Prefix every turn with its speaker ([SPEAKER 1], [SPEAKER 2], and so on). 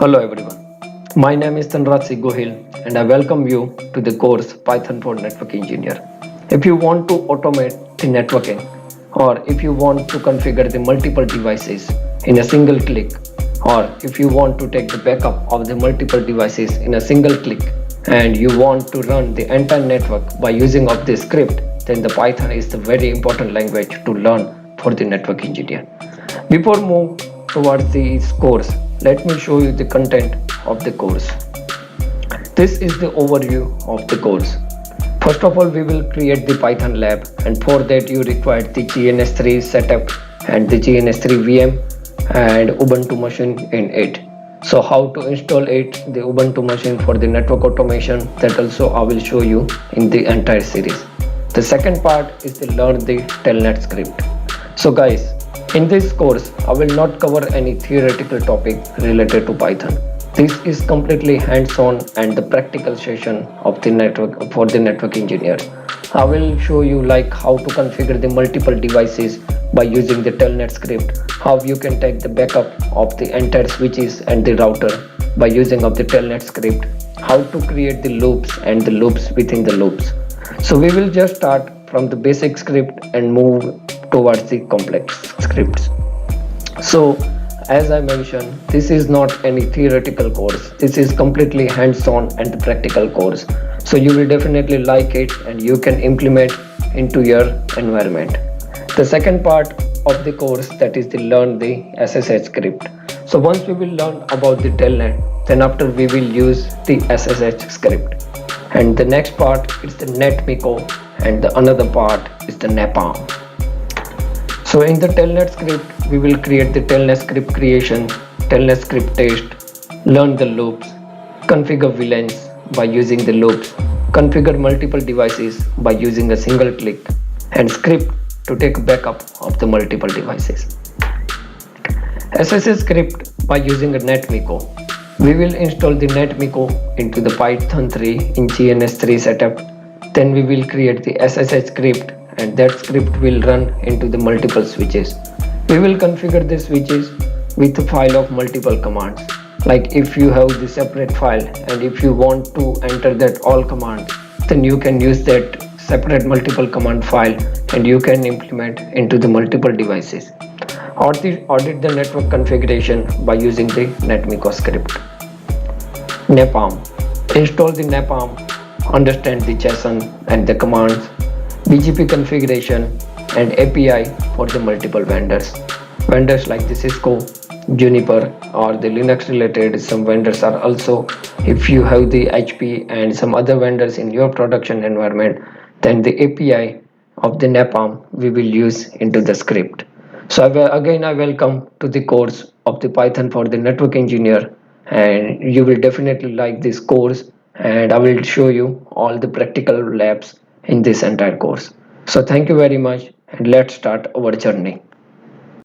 [SPEAKER 1] Hello everyone. My name is Tanraj Gohil and I welcome you to the course Python for Network Engineer. If you want to automate the networking or if you want to configure the multiple devices in a single click or if you want to take the backup of the multiple devices in a single click and you want to run the entire network by using of the script, then the Python is the very important language to learn for the network engineer. Before move towards this course, let me show you the content of the course. This is the overview of the course. First of all, we will create the Python lab, and for that you require the GNS3 setup and the GNS3 VM and Ubuntu machine in it. So how to install it, the Ubuntu machine for the network automation, that also I will show you in the entire series. The second part is to learn the telnet script. So guys, in this course, I will not cover any theoretical topic related to Python. This is completely hands-on and the practical session of the network for the network engineer. I will show you like how to configure the multiple devices by using the telnet script, how you can take the backup of the entire switches and the router by using of the telnet script, how to create the loops and the loops within the loops. So we will just start from the basic script and move towards the complex scripts. So as I mentioned, this is not any theoretical course. This is completely hands-on and practical course. So you will definitely like it and you can implement into your environment. The second part of the course, that is to learn the SSH script. So once we will learn about the telnet, then after we will use the SSH script. And the next part is the netmiko and the another part is the napalm. So in the telnet script, we will create the telnet script creation, telnet script test, learn the loops, configure VLANs by using the loops, configure multiple devices by using a single click, and script to take backup of the multiple devices. SSH script by using a netmiko. We will install the netmiko into the Python 3 in GNS3 setup. Then we will create the SSH script and that script will run into the multiple switches. We will configure the switches with a file of multiple commands. Like if you have the separate file and if you want to enter that all commands, then you can use that separate multiple command file and you can implement into the multiple devices. Audit the network configuration by using the netmiko script. Napalm. Install the napalm, understand the JSON and the commands, BGP configuration and API for the multiple vendors. Vendors like the Cisco, Juniper or the Linux related, some vendors are also, if you have the HP and some other vendors in your production environment, then the API of the napalm we will use into the script. So again I welcome to the course of the Python for the network engineer, and you will definitely like this course and I will show you all the practical labs in this entire course. So thank you very much and let's start our journey.